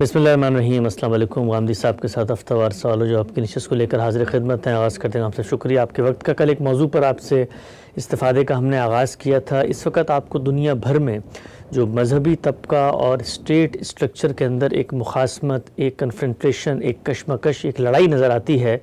بسم اللہ الرحمن الرحیم۔ السلام علیکم۔ غامدی صاحب کے ساتھ ہفتہ وار سوال و جواب کی نشست کو لے کر حاضر خدمت ہیں۔ آغاز کرتے ہیں آپ سے شکریہ آپ کے وقت کا۔ کل ایک موضوع پر آپ سے استفادے کا ہم نے آغاز کیا تھا۔ اس وقت آپ کو دنیا بھر میں جو مذہبی طبقہ اور اسٹیٹ اسٹرکچر کے اندر ایک مخاصمت، ایک کنفرنٹریشن، ایک کشمکش، ایک لڑائی نظر آتی ہے،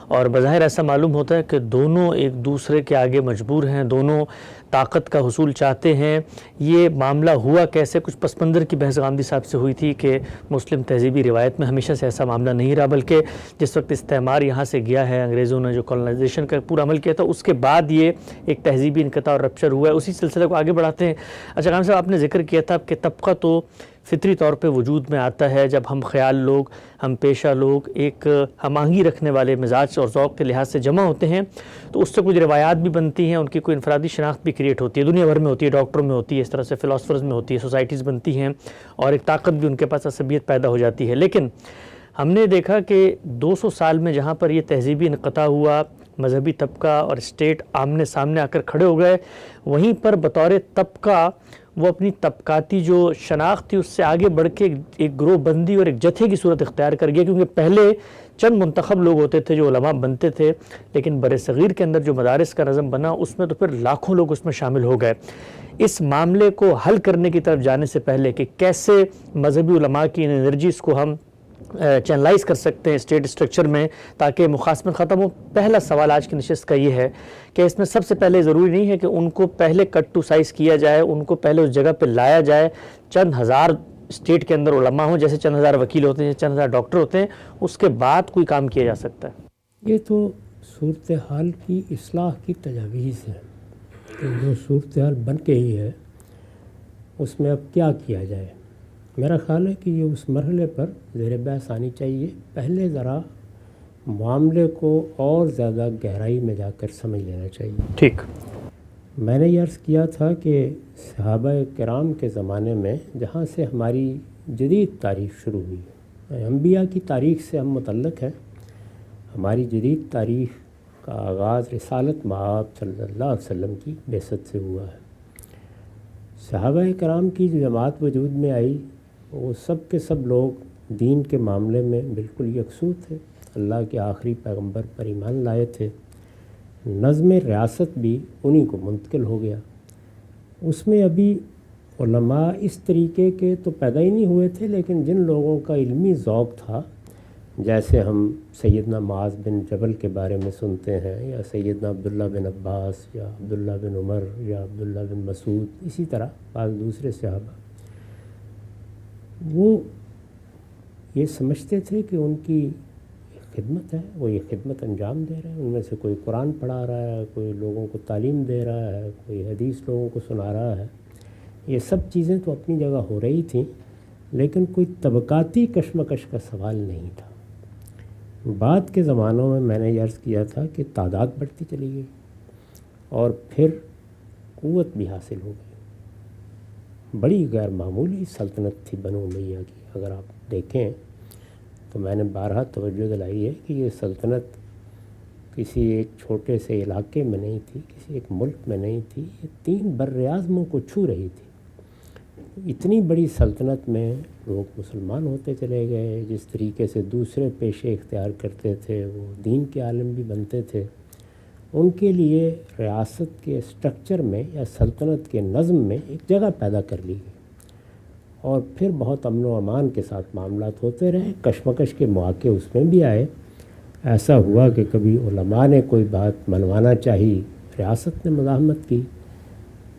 اور بظاہر ایسا معلوم ہوتا ہے کہ دونوں ایک دوسرے کے آگے مجبور ہیں، دونوں طاقت کا حصول چاہتے ہیں۔ یہ معاملہ ہوا کیسے؟ کچھ پس منظر کی بحث غامدی صاحب سے ہوئی تھی کہ مسلم تہذیبی روایت میں ہمیشہ سے ایسا معاملہ نہیں رہا، بلکہ جس وقت استعمار یہاں سے گیا ہے، انگریزوں نے جو کولونائزیشن کا پورا عمل کیا تھا، اس کے بعد یہ ایک تہذیبی انقطاع اور رپچر ہوا ہے۔ اسی سلسلے کو آگے بڑھاتے ہیں۔ اچھا غام صاحب، آپ نے ذکر کیا تھا کہ طبقہ تو فطری طور پہ وجود میں آتا ہے جب ہم خیال لوگ، ہم پیشہ لوگ ایک ہم آہنگی رکھنے والے مزاج اور ذوق کے لحاظ سے جمع ہوتے ہیں، تو اس سے کچھ روایات بھی بنتی ہیں، ان کی کوئی انفرادی شناخت بھی کریٹ ہوتی ہے، دنیا بھر میں ہوتی ہے، ڈاکٹروں میں ہوتی ہے، اس طرح سے فلاسفرز میں ہوتی ہے، سوسائٹیز بنتی ہیں، اور ایک طاقت بھی ان کے پاس عصبیت پیدا ہو جاتی ہے۔ لیکن ہم نے دیکھا کہ 200 سال میں جہاں پر یہ تہذیبی انقطاع ہوا، مذہبی طبقہ اور اسٹیٹ آمنے سامنے آ کر کھڑے ہو گئے، وہیں پر بطور طبقہ وہ اپنی طبقاتی جو شناخت تھی اس سے آگے بڑھ کے ایک گروہ بندی اور ایک جتھے کی صورت اختیار کر گیا، کیونکہ پہلے چند منتخب لوگ ہوتے تھے جو علماء بنتے تھے، لیکن بر صغیر کے اندر جو مدارس کا نظم بنا اس میں تو پھر لاکھوں لوگ اس میں شامل ہو گئے۔ اس معاملے کو حل کرنے کی طرف جانے سے پہلے کہ کیسے مذہبی علماء کی انرجیز کو ہم چینلائز کر سکتے ہیں اسٹیٹ اسٹرکچر میں تاکہ مخاصمت ختم ہو، پہلا سوال آج کی نشست کا یہ ہے کہ اس میں سب سے پہلے ضروری نہیں ہے کہ ان کو پہلے کٹ ٹو سائز کیا جائے، ان کو پہلے اس جگہ پہ لایا جائے، چند ہزار اسٹیٹ کے اندر علماء ہوں، جیسے چند ہزار وکیل ہوتے ہیں، چند ہزار ڈاکٹر ہوتے ہیں، اس کے بعد کوئی کام کیا جا سکتا ہے؟ یہ تو صورتحال کی اصلاح کی تجاویز ہے کہ جو صورتحال بن کے ہی ہے اس میں اب کیا کیا جائے۔ میرا خیال ہے کہ یہ اس مرحلے پر زیر بحث آنی چاہیے۔ پہلے ذرا معاملے کو اور زیادہ گہرائی میں جا کر سمجھ لینا چاہیے۔ ٹھیک، میں نے یہ عرض کیا تھا کہ صحابہ کرام کے زمانے میں جہاں سے ہماری جدید تاریخ شروع ہوئی، انبیاء کی تاریخ سے ہم متعلق ہیں۔ ہماری جدید تاریخ کا آغاز رسالت مآب صلی اللہ علیہ وسلم کی بعثت سے ہوا ہے۔ صحابہ کرام کی جو جماعت وجود میں آئی، وہ سب کے سب لوگ دین کے معاملے میں بالکل یکسو تھے، اللہ کے آخری پیغمبر پر ایمان لائے تھے۔ نظم ریاست بھی انہی کو منتقل ہو گیا۔ اس میں ابھی علماء اس طریقے کے تو پیدا ہی نہیں ہوئے تھے، لیکن جن لوگوں کا علمی ذوق تھا، جیسے ہم سیدنا معاذ بن جبل کے بارے میں سنتے ہیں، یا سیدنا عبداللہ بن عباس، یا عبداللہ بن عمر، یا عبداللہ بن مسعود، اسی طرح بعض دوسرے صحابہ، وہ یہ سمجھتے تھے کہ ان کی خدمت ہے، وہ یہ خدمت انجام دے رہے ہیں۔ ان میں سے کوئی قرآن پڑھا رہا ہے، کوئی لوگوں کو تعلیم دے رہا ہے، کوئی حدیث لوگوں کو سنا رہا ہے۔ یہ سب چیزیں تو اپنی جگہ ہو رہی تھیں، لیکن کوئی طبقاتی کشمکش کا سوال نہیں تھا۔ بعد کے زمانوں میں نے یہ عرض کیا تھا کہ تعداد بڑھتی چلی گئی اور پھر قوت بھی حاصل ہو گئی۔ بڑی غیر معمولی سلطنت تھی بنو امیہ کی۔ اگر آپ دیکھیں تو میں نے بارہا توجہ دلائی ہے کہ یہ سلطنت کسی ایک چھوٹے سے علاقے میں نہیں تھی، کسی ایک ملک میں نہیں تھی، یہ 3 بر اعظموں کو چھو رہی تھی۔ اتنی بڑی سلطنت میں لوگ مسلمان ہوتے چلے گئے، جس طریقے سے دوسرے پیشے اختیار کرتے تھے، وہ دین کے عالم بھی بنتے تھے۔ ان کے لیے ریاست کے اسٹرکچر میں یا سلطنت کے نظم میں ایک جگہ پیدا کر لی گئی، اور پھر بہت امن و امان کے ساتھ معاملات ہوتے رہے۔ کشمکش کے مواقع اس میں بھی آئے۔ ایسا ہوا کہ کبھی علماء نے کوئی بات منوانا چاہی، ریاست نے مزاحمت کی۔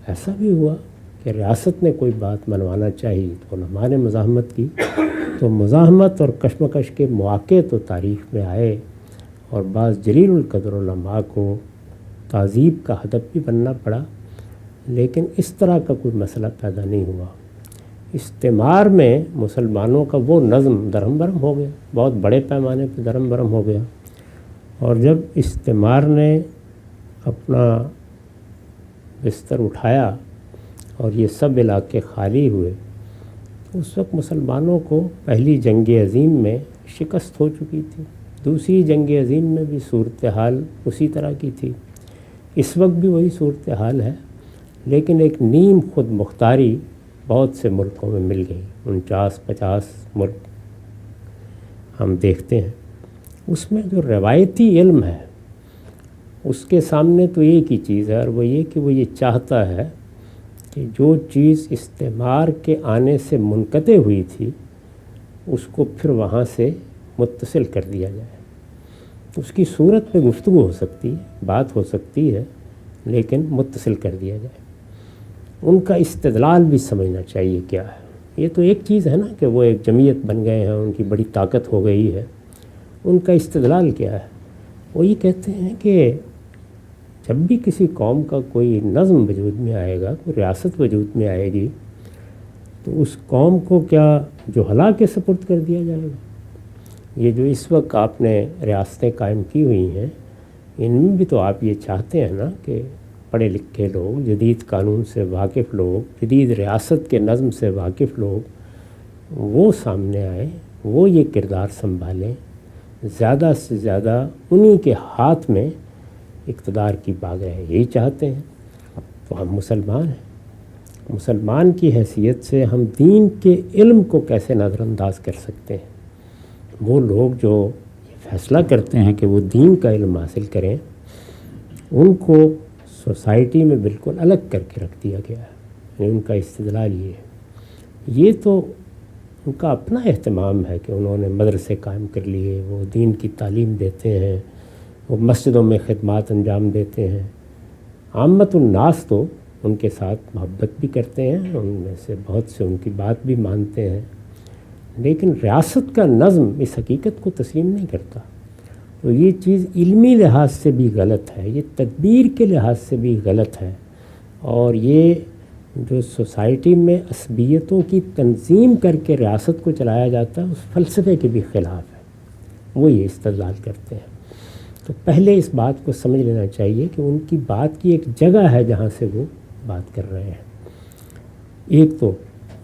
ایسا بھی ہوا کہ ریاست نے کوئی بات منوانا چاہی تو علماء نے مزاحمت کی۔ تو مزاحمت اور کشمکش کے مواقع تو تاریخ میں آئے، اور بعض جلیل القدر علماء کو تعذیب کا ہدف بھی بننا پڑا، لیکن اس طرح کا کوئی مسئلہ پیدا نہیں ہوا۔ استعمار میں مسلمانوں کا وہ نظم درہم برہم ہو گیا، بہت بڑے پیمانے پہ درہم برہم ہو گیا، اور جب استعمار نے اپنا بستر اٹھایا اور یہ سب علاقے خالی ہوئے، اس وقت مسلمانوں کو پہلی جنگ عظیم میں شکست ہو چکی تھی، دوسری جنگ عظیم میں بھی صورتحال اسی طرح کی تھی، اس وقت بھی وہی صورتحال ہے، لیکن ایک نیم خود مختاری بہت سے ملکوں میں مل گئی۔ 49-50 ملک ہم دیکھتے ہیں اس میں جو روایتی علم ہے اس کے سامنے تو ایک ہی چیز ہے، اور وہ یہ کہ وہ یہ چاہتا ہے کہ جو چیز استعمار کے آنے سے منقطع ہوئی تھی اس کو پھر وہاں سے متصل کر دیا جائے۔ اس کی صورت میں گفتگو ہو سکتی ہے، بات ہو سکتی ہے، لیکن متصل کر دیا جائے۔ ان کا استدلال بھی سمجھنا چاہیے کیا ہے۔ یہ تو ایک چیز ہے نا کہ وہ ایک جمعیت بن گئے ہیں، ان کی بڑی طاقت ہو گئی ہے، ان کا استدلال کیا ہے؟ وہ یہ کہتے ہیں کہ جب بھی کسی قوم کا کوئی نظم وجود میں آئے گا، کوئی ریاست وجود میں آئے گی، تو اس قوم کو کیا جہلا کے سپرد کر دیا جائے گا؟ یہ جو اس وقت آپ نے ریاستیں قائم کی ہوئی ہیں، ان میں بھی تو آپ یہ چاہتے ہیں نا کہ پڑھے لکھے لوگ، جدید قانون سے واقف لوگ، جدید ریاست کے نظم سے واقف لوگ وہ سامنے آئیں، وہ یہ کردار سنبھالیں، زیادہ سے زیادہ انہی کے ہاتھ میں اقتدار کی باغ ہے، یہی چاہتے ہیں۔ تو ہم مسلمان ہیں، مسلمان کی حیثیت سے ہم دین کے علم کو کیسے نظر انداز کر سکتے ہیں؟ وہ لوگ جو فیصلہ کرتے ہیں کہ وہ دین کا علم حاصل کریں، ان کو سوسائٹی میں بالکل الگ کر کے رکھ دیا گیا ہے۔ یعنی ان کا استدلال یہ ہے، یہ تو ان کا اپنا اہتمام ہے کہ انہوں نے مدرسے قائم کر لیے، وہ دین کی تعلیم دیتے ہیں، وہ مسجدوں میں خدمات انجام دیتے ہیں۔ عامت الناس تو ان کے ساتھ محبت بھی کرتے ہیں، ان میں سے بہت سے ان کی بات بھی مانتے ہیں، لیکن ریاست کا نظم اس حقیقت کو تسلیم نہیں کرتا۔ تو یہ چیز علمی لحاظ سے بھی غلط ہے، یہ تدبیر کے لحاظ سے بھی غلط ہے، اور یہ جو سوسائٹی میں عصبیتوں کی تنظیم کر کے ریاست کو چلایا جاتا ہے، اس فلسفے کے بھی خلاف ہے۔ وہ یہ استدلال کرتے ہیں۔ تو پہلے اس بات کو سمجھ لینا چاہیے کہ ان کی بات کی ایک جگہ ہے جہاں سے وہ بات کر رہے ہیں۔ ایک تو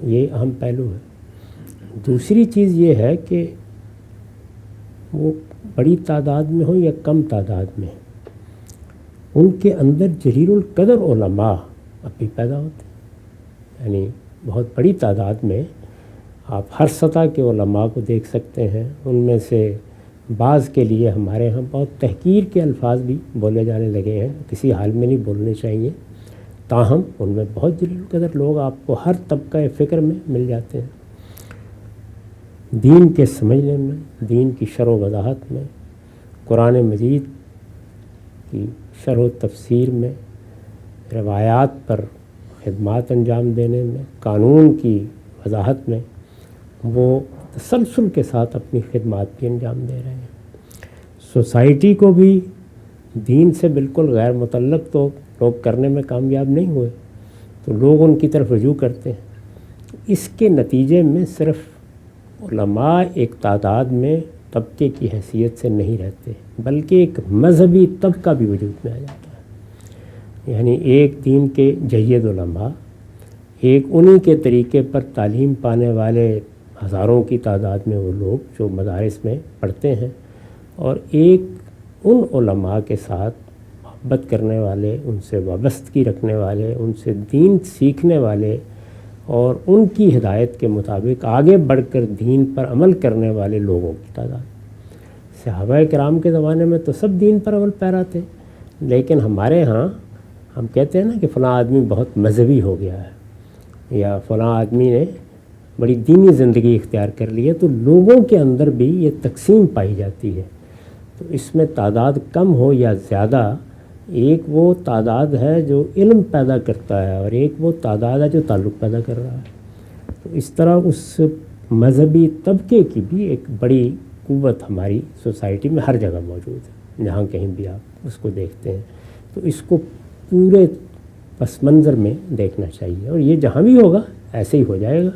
یہ اہم پہلو ہے۔ دوسری چیز یہ ہے کہ وہ بڑی تعداد میں ہوں یا کم تعداد میں، ان کے اندر جلیل القدر علماء اب بھی پیدا ہوتے ہیں۔ یعنی بہت بڑی تعداد میں آپ ہر سطح کے علماء کو دیکھ سکتے ہیں۔ ان میں سے بعض کے لیے ہمارے ہاں بہت تحقیر کے الفاظ بھی بولے جانے لگے ہیں، کسی حال میں نہیں بولنے چاہیے، تاہم ان میں بہت جلیل القدر لوگ آپ کو ہر طبقہ فکر میں مل جاتے ہیں۔ دین کے سمجھنے میں، دین کی شرح و وضاحت میں، قرآن مجید کی شرح و تفسیر میں، روایات پر خدمات انجام دینے میں، قانون کی وضاحت میں، وہ تسلسل کے ساتھ اپنی خدمات بھی انجام دے رہے ہیں۔ سوسائٹی کو بھی دین سے بالکل غیر متعلق تو لوگ کرنے میں کامیاب نہیں ہوئے، تو لوگ ان کی طرف رجوع کرتے ہیں۔ اس کے نتیجے میں صرف علماء ایک تعداد میں طبقے کی حیثیت سے نہیں رہتے، بلکہ ایک مذہبی طبقہ بھی وجود میں آ جاتا ہے۔ یعنی ایک دین کے جید علماء، ایک انہی کے طریقے پر تعلیم پانے والے ہزاروں کی تعداد میں وہ لوگ جو مدارس میں پڑھتے ہیں، اور ایک ان علماء کے ساتھ محبت کرنے والے، ان سے وابستگی رکھنے والے، ان سے دین سیکھنے والے اور ان کی ہدایت کے مطابق آگے بڑھ کر دین پر عمل کرنے والے لوگوں کی تعداد۔ صحابہ کرام کے زمانے میں تو سب دین پر عمل پیرا تھے، لیکن ہمارے ہاں ہم کہتے ہیں نا کہ فلاں آدمی بہت مذہبی ہو گیا ہے، یا فلاں آدمی نے بڑی دینی زندگی اختیار کر لی ہے، تو لوگوں کے اندر بھی یہ تقسیم پائی جاتی ہے۔ تو اس میں تعداد کم ہو یا زیادہ، ایک وہ تعداد ہے جو علم پیدا کرتا ہے، اور ایک وہ تعداد ہے جو تعلق پیدا کر رہا ہے۔ تو اس طرح اس مذہبی طبقے کی بھی ایک بڑی قوت ہماری سوسائٹی میں ہر جگہ موجود ہے، جہاں کہیں بھی آپ اس کو دیکھتے ہیں۔ تو اس کو پورے پس منظر میں دیکھنا چاہیے، اور یہ جہاں بھی ہوگا ایسے ہی ہو جائے گا،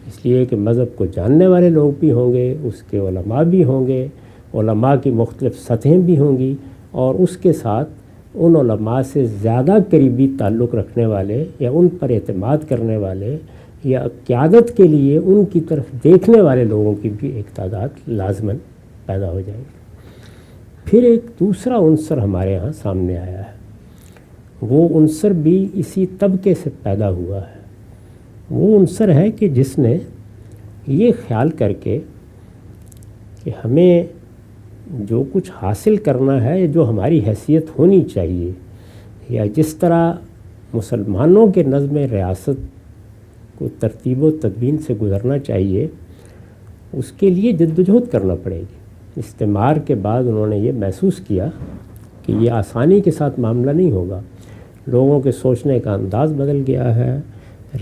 اس لیے کہ مذہب کو جاننے والے لوگ بھی ہوں گے، اس کے علماء بھی ہوں گے، علماء کی مختلف سطحیں بھی ہوں گی، اور اس کے ساتھ ان علماء سے زیادہ قریبی تعلق رکھنے والے یا ان پر اعتماد کرنے والے یا قیادت کے لیے ان کی طرف دیکھنے والے لوگوں کی بھی ایک تعداد لازماً پیدا ہو جائے گی۔ پھر ایک دوسرا عنصر ہمارے ہاں سامنے آیا ہے، وہ عنصر بھی اسی طبقے سے پیدا ہوا ہے۔ وہ عنصر ہے کہ جس نے یہ خیال کر کے کہ ہمیں جو کچھ حاصل کرنا ہے، جو ہماری حیثیت ہونی چاہیے، یا جس طرح مسلمانوں کے نظم ریاست کو ترتیب و تدوین سے گزرنا چاہیے، اس کے لیے جدوجہد کرنا پڑے گی۔ استعمار کے بعد انہوں نے یہ محسوس کیا کہ یہ آسانی کے ساتھ معاملہ نہیں ہوگا، لوگوں کے سوچنے کا انداز بدل گیا ہے،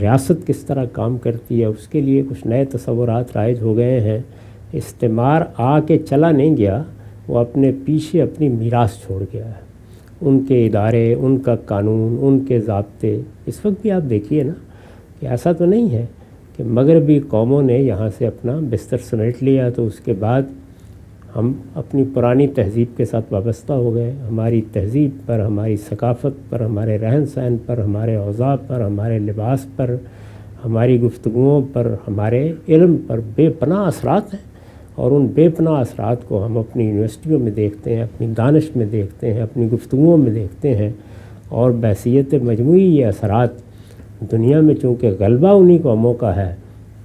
ریاست کس طرح کام کرتی ہے اس کے لیے کچھ نئے تصورات رائج ہو گئے ہیں۔ استعمار آ کے چلا نہیں گیا، وہ اپنے پیچھے اپنی میراث چھوڑ گیا ہے، ان کے ادارے، ان کا قانون، ان کے ضابطے۔ اس وقت بھی آپ دیکھیے نا کہ ایسا تو نہیں ہے کہ مغربی قوموں نے یہاں سے اپنا بستر سمیٹ لیا تو اس کے بعد ہم اپنی پرانی تہذیب کے ساتھ وابستہ ہو گئے۔ ہماری تہذیب پر، ہماری ثقافت پر، ہمارے رہن سہن پر، ہمارے اوضاع پر، ہمارے لباس پر، ہماری گفتگوؤں پر، ہمارے علم پر بے پناہ اثرات ہیں، اور ان بے پناہ اثرات کو ہم اپنی یونیورسٹیوں میں دیکھتے ہیں، اپنی دانش میں دیکھتے ہیں، اپنی گفتگوؤں میں دیکھتے ہیں، اور بحیثیت مجموعی یہ اثرات دنیا میں چونکہ غلبہ انہی قوموں کا ہے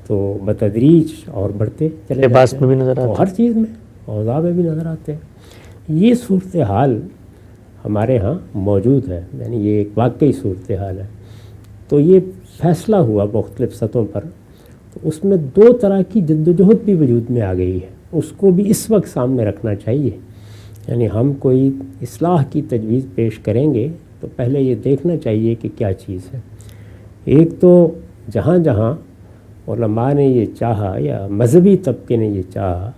تو بتدریج اور بڑھتے چلے لباس جاتے میں ہیں، بھی نظر آتے اور ہر چیز میں، اوضاع میں بھی نظر آتے ہیں۔ یہ صورتحال ہمارے ہاں موجود ہے، یعنی یہ ایک واقعی صورتحال ہے۔ تو یہ فیصلہ ہوا مختلف سطحوں پر، تو اس میں دو طرح کی جدوجہد بھی وجود میں آ گئی ہے، اس کو بھی اس وقت سامنے رکھنا چاہیے۔ یعنی ہم کوئی اصلاح کی تجویز پیش کریں گے تو پہلے یہ دیکھنا چاہیے کہ کیا چیز ہے۔ ایک تو جہاں جہاں علماء نے یہ چاہا یا مذہبی طبقے نے یہ چاہا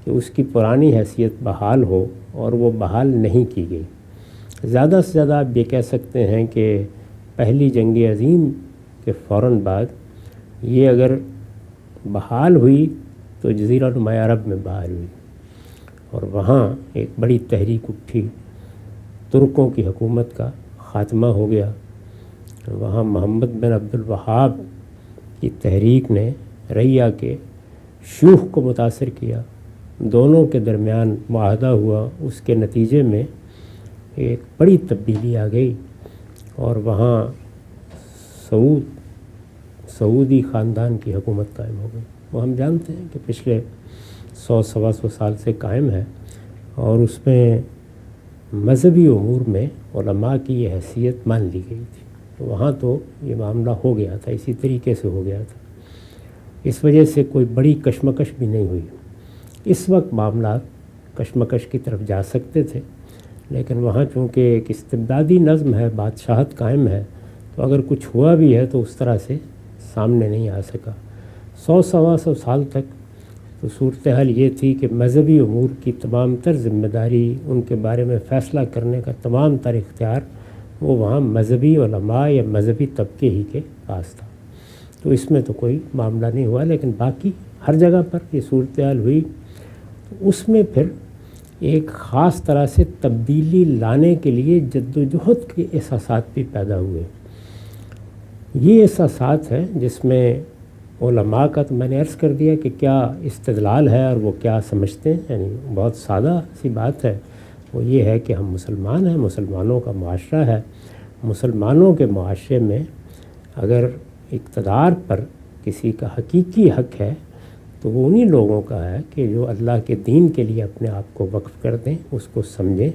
کہ اس کی پرانی حیثیت بحال ہو، اور وہ بحال نہیں کی گئی۔ زیادہ سے زیادہ آپ یہ کہہ سکتے ہیں کہ پہلی جنگ عظیم کے فوراً بعد یہ اگر بحال ہوئی تو جزیرہ نما عرب میں بحال ہوئی، اور وہاں ایک بڑی تحریک اٹھی، ترکوں کی حکومت کا خاتمہ ہو گیا۔ وہاں محمد بن عبد الوہاب کی تحریک نے رعیہ کے شیوخ کو متاثر کیا، دونوں کے درمیان معاہدہ ہوا، اس کے نتیجے میں ایک بڑی تبدیلی آ گئی، اور وہاں سعودی خاندان کی حکومت قائم ہو گئی۔ وہ ہم جانتے ہیں کہ پچھلے 100-125 سال سے قائم ہے، اور اس میں مذہبی امور میں علماء کی یہ حیثیت مان لی گئی تھی۔ تو وہاں تو یہ معاملہ ہو گیا تھا، اسی طریقے سے ہو گیا تھا، اس وجہ سے کوئی بڑی کشمکش بھی نہیں ہوئی۔ اس وقت معاملات کشمکش کی طرف جا سکتے تھے، لیکن وہاں چونکہ ایک استبدادی نظم ہے، بادشاہت قائم ہے، تو اگر کچھ ہوا بھی ہے تو اس طرح سے سامنے نہیں آ سکا۔ 100-125 سال تک تو صورتحال یہ تھی کہ مذہبی امور کی تمام تر ذمہ داری، ان کے بارے میں فیصلہ کرنے کا تمام تر اختیار وہ وہاں مذہبی علماء یا مذہبی طبقے ہی کے پاس تھا۔ تو اس میں تو کوئی معاملہ نہیں ہوا، لیکن باقی ہر جگہ پر یہ صورتحال ہوئی، تو اس میں پھر ایک خاص طرح سے تبدیلی لانے کے لیے جدوجہد کے احساسات بھی پیدا ہوئے۔ یہ احساسات ہیں جس میں علماء کا تو میں نے عرض کر دیا کہ کیا استدلال ہے اور وہ کیا سمجھتے ہیں، یعنی بہت سادہ سی بات ہے، وہ یہ ہے کہ ہم مسلمان ہیں، مسلمانوں کا معاشرہ ہے، مسلمانوں کے معاشرے میں اگر اقتدار پر کسی کا حقیقی حق ہے تو وہ انہی لوگوں کا ہے کہ جو اللہ کے دین کے لیے اپنے آپ کو وقف کر دیں، اس کو سمجھیں۔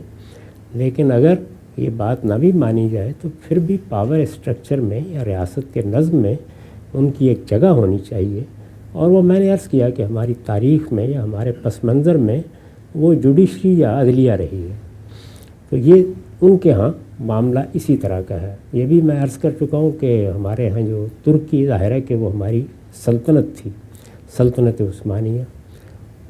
لیکن اگر یہ بات نہ بھی مانی جائے تو پھر بھی پاور اسٹرکچر میں یا ریاست کے نظم میں ان کی ایک جگہ ہونی چاہیے، اور وہ میں نے عرض کیا کہ ہماری تاریخ میں یا ہمارے پس منظر میں وہ جوڈیشری یا عدلیہ رہی ہے۔ تو یہ ان کے ہاں معاملہ اسی طرح کا ہے۔ یہ بھی میں عرض کر چکا ہوں کہ ہمارے ہاں جو ترکی ظاہر ہے کہ وہ ہماری سلطنت تھی، سلطنت عثمانیہ،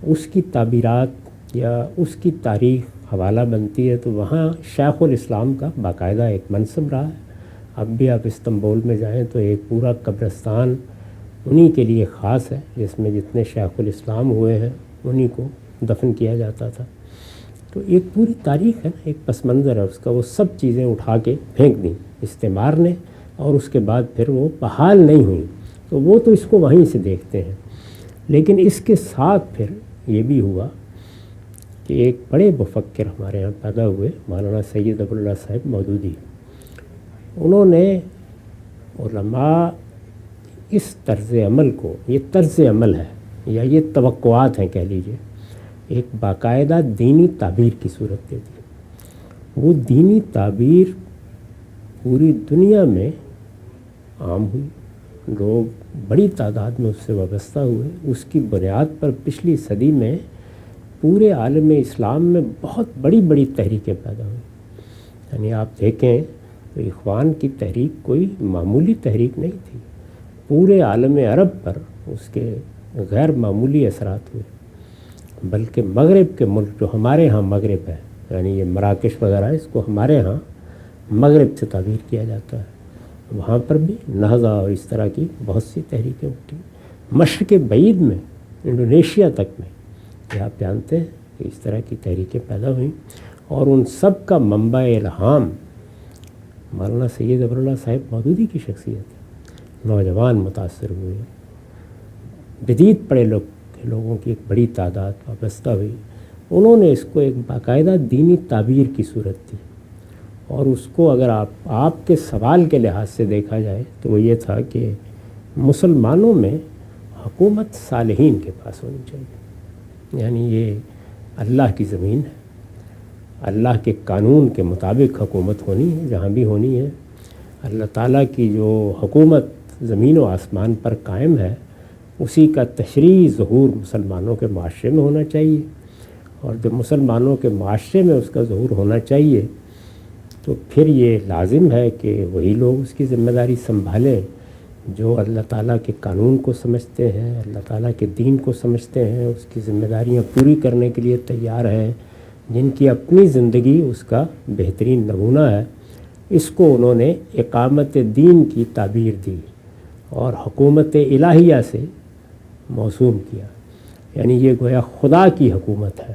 اس کی تعبیرات یا اس کی تاریخ حوالہ بنتی ہے، تو وہاں شیخ الاسلام کا باقاعدہ ایک منصب رہا ہے۔ اب بھی آپ استنبول میں جائیں تو ایک پورا قبرستان انہی کے لیے خاص ہے، جس میں جتنے شیخ الاسلام ہوئے ہیں انہی کو دفن کیا جاتا تھا۔ تو ایک پوری تاریخ ہے، ایک پس منظر ہے اس کا، وہ سب چیزیں اٹھا کے پھینک دیں استعمار نے، اور اس کے بعد پھر وہ بحال نہیں ہوئی، تو وہ تو اس کو وہیں سے دیکھتے ہیں۔ لیکن اس کے ساتھ پھر یہ بھی ہوا کہ ایک بڑے مفکر ہمارے یہاں پیدا ہوئے، مولانا سید ابو اللہ صاحب مودودی۔ انہوں نے علماء اس طرز عمل کو، یہ طرز عمل ہے یا یہ توقعات ہیں کہہ لیجئے، ایک باقاعدہ دینی تعبیر کی صورت دے دی. وہ دینی تعبیر پوری دنیا میں عام ہوئی, لوگ بڑی تعداد میں اس سے وابستہ ہوئے. اس کی بنیاد پر پچھلی صدی میں پورے عالم اسلام میں بہت بڑی بڑی تحریکیں پیدا ہوئیں. یعنی آپ دیکھیں تو اخوان کی تحریک کوئی معمولی تحریک نہیں تھی. پورے عالم عرب پر اس کے غیر معمولی اثرات ہوئے. بلکہ مغرب کے ملک جو ہمارے ہاں مغرب ہے, یعنی یہ مراکش وغیرہ, اس کو ہمارے ہاں مغرب سے تعبیر کیا جاتا ہے, وہاں پر بھی نہضہ اور اس طرح کی بہت سی تحریکیں اٹھی. مشرق بعید میں, انڈونیشیا تک میں, یہ آپ جانتے ہیں کہ اس طرح کی تحریکیں پیدا ہوئیں. اور ان سب کا منبع الہام مولانا سید ظفراللہ صاحب مودودی کی شخصیت ہے. نوجوان متاثر ہوئے, جدید پڑھے لوگوں کی ایک بڑی تعداد وابستہ ہوئی. انہوں نے اس کو ایک باقاعدہ دینی تعبیر کی صورت دی. اور اس کو اگر آپ کے سوال کے لحاظ سے دیکھا جائے تو وہ یہ تھا کہ مسلمانوں میں حکومت صالحین کے پاس ہونی چاہیے. یعنی یہ اللہ کی زمین ہے, اللہ کے قانون کے مطابق حکومت ہونی ہے جہاں بھی ہونی ہے. اللہ تعالیٰ کی جو حکومت زمین و آسمان پر قائم ہے اسی کا تشریعی ظہور مسلمانوں کے معاشرے میں ہونا چاہیے. اور جب مسلمانوں کے معاشرے میں اس کا ظہور ہونا چاہیے تو پھر یہ لازم ہے کہ وہی لوگ اس کی ذمہ داری سنبھالیں جو اللہ تعالیٰ کے قانون کو سمجھتے ہیں, اللہ تعالیٰ کے دین کو سمجھتے ہیں, اس کی ذمہ داریاں پوری کرنے کے لیے تیار ہیں, جن کی اپنی زندگی اس کا بہترین نمونہ ہے. اس کو انہوں نے اقامت دین کی تعبیر دی اور حکومت الہیہ سے موسوم کیا. یعنی یہ گویا خدا کی حکومت ہے.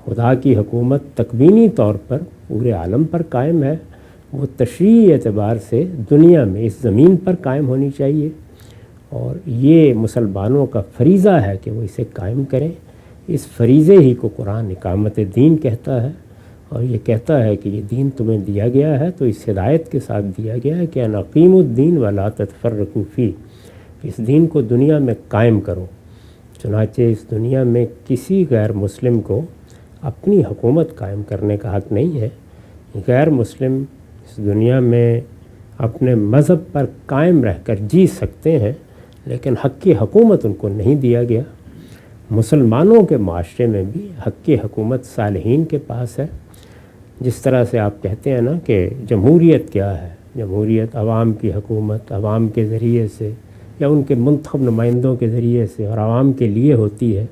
خدا کی حکومت تکوینی طور پر پورے عالم پر قائم ہے, وہ تشریعی اعتبار سے دنیا میں اس زمین پر قائم ہونی چاہیے. اور یہ مسلمانوں کا فریضہ ہے کہ وہ اسے قائم کریں. اس فریضے ہی کو قرآن اقامت دین کہتا ہے, اور یہ کہتا ہے کہ یہ دین تمہیں دیا گیا ہے تو اس ہدایت کے ساتھ دیا گیا ہے کہ ان اقیموا الدین ولا تتفرقوا فیہ, اس دین کو دنیا میں قائم کرو. چنانچہ اس دنیا میں کسی غیر مسلم کو اپنی حکومت قائم کرنے کا حق نہیں ہے. غیر مسلم اس دنیا میں اپنے مذہب پر قائم رہ کر جی سکتے ہیں, لیکن حق کی حکومت ان کو نہیں دیا گیا. مسلمانوں کے معاشرے میں بھی حق کی حکومت صالحین کے پاس ہے. جس طرح سے آپ کہتے ہیں نا کہ جمہوریت کیا ہے, جمہوریت عوام کی حکومت عوام کے ذریعے سے یا ان کے منتخب نمائندوں کے ذریعے سے اور عوام کے لیے ہوتی ہے.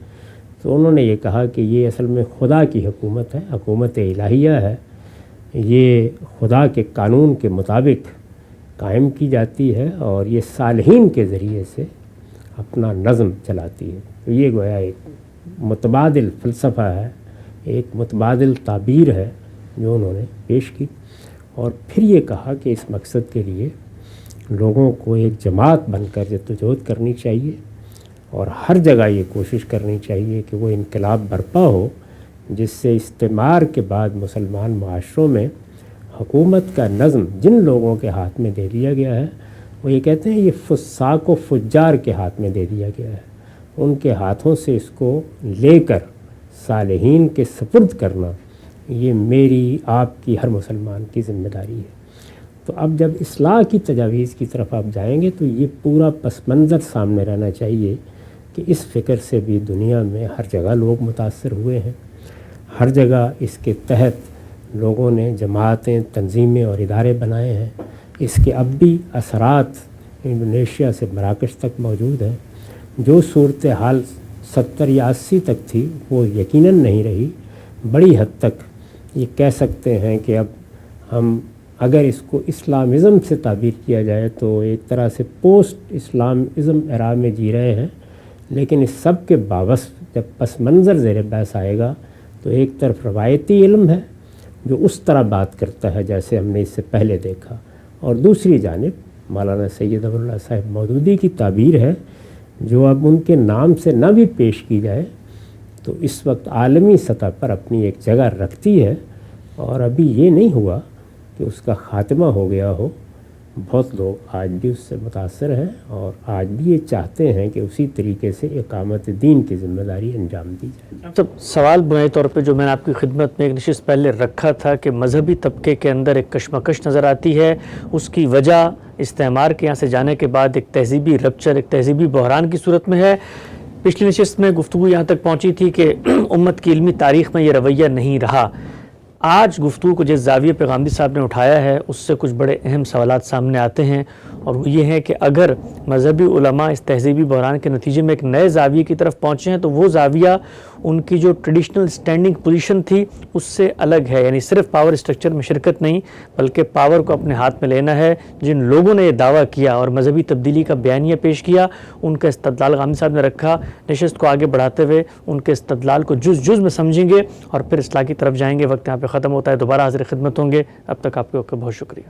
تو انہوں نے یہ کہا کہ یہ اصل میں خدا کی حکومت ہے, حکومت الہیہ ہے. یہ خدا کے قانون کے مطابق قائم کی جاتی ہے اور یہ صالحین کے ذریعے سے اپنا نظم چلاتی ہے. تو یہ گویا ایک متبادل فلسفہ ہے, ایک متبادل تعبیر ہے جو انہوں نے پیش کی. اور پھر یہ کہا کہ اس مقصد کے لیے لوگوں کو ایک جماعت بن کر جدوجہد کرنی چاہیے اور ہر جگہ یہ کوشش کرنی چاہیے کہ وہ انقلاب برپا ہو جس سے استعمار کے بعد مسلمان معاشروں میں حکومت کا نظم جن لوگوں کے ہاتھ میں دے دیا گیا ہے, وہ یہ کہتے ہیں یہ فساق و فجار کے ہاتھ میں دے دیا گیا ہے, ان کے ہاتھوں سے اس کو لے کر صالحین کے سپرد کرنا یہ میری آپ کی ہر مسلمان کی ذمہ داری ہے. تو اب جب اصلاح کی تجاویز کی طرف آپ جائیں گے تو یہ پورا پس منظر سامنے رہنا چاہیے کہ اس فکر سے بھی دنیا میں ہر جگہ لوگ متاثر ہوئے ہیں. ہر جگہ اس کے تحت لوگوں نے جماعتیں, تنظیمیں اور ادارے بنائے ہیں. اس کے اب بھی اثرات انڈونیشیا سے مراکش تک موجود ہیں. جو صورتحال 70 یا 80 تک تھی وہ یقیناً نہیں رہی. بڑی حد تک یہ کہہ سکتے ہیں کہ اب ہم اگر اس کو اسلامزم سے تعبیر کیا جائے تو ایک طرح سے پوسٹ اسلامزم ایرا میں جی رہے ہیں. لیکن اس سب کے باوجود جب پس منظر زیر بحث آئے گا تو ایک طرف روایتی علم ہے جو اس طرح بات کرتا ہے جیسے ہم نے اس سے پہلے دیکھا, اور دوسری جانب مولانا سید ظفراللہ صاحب مودودی کی تعبیر ہے جو اب ان کے نام سے نہ بھی پیش کی جائے تو اس وقت عالمی سطح پر اپنی ایک جگہ رکھتی ہے. اور ابھی یہ نہیں ہوا کہ اس کا خاتمہ ہو گیا ہو, بہت لوگ آج بھی اس سے متاثر ہیں اور آج بھی یہ چاہتے ہیں کہ اسی طریقے سے اقامت دین کی ذمہ داری انجام دی جائے. سب سوال بنیادی طور پہ جو میں نے آپ کی خدمت میں ایک نشست پہلے رکھا تھا کہ مذہبی طبقے کے اندر ایک کشمکش نظر آتی ہے، اس کی وجہ استعمار کے یہاں سے جانے کے بعد ایک تہذیبی رپچر، ایک تہذیبی بحران کی صورت میں ہے. پچھلی نشست میں گفتگو یہاں تک پہنچی تھی کہ امت کی علمی تاریخ میں یہ رویہ نہیں رہا. آج گفتگو کو جس زاویے پہ غامدی صاحب نے اٹھایا ہے اس سے کچھ بڑے اہم سوالات سامنے آتے ہیں، اور وہ یہ ہے کہ اگر مذہبی علماء اس تہذیبی بحران کے نتیجے میں ایک نئے زاویے کی طرف پہنچے ہیں تو وہ زاویہ ان کی جو ٹریڈیشنل سٹینڈنگ پوزیشن تھی اس سے الگ ہے. یعنی صرف پاور اسٹرکچر میں شرکت نہیں بلکہ پاور کو اپنے ہاتھ میں لینا ہے. جن لوگوں نے یہ دعویٰ کیا اور مذہبی تبدیلی کا بیانیہ پیش کیا ان کا استدلال غامدی صاحب نے رکھا. نشست کو آگے بڑھاتے ہوئے ان کے استدلال کو جز جز میں سمجھیں گے اور پھر اصلاح کی طرف جائیں گے. وقت یہاں پہ ختم ہوتا ہے، دوبارہ حاضر خدمت ہوں گے. اب تک آپ کو بہت شکریہ.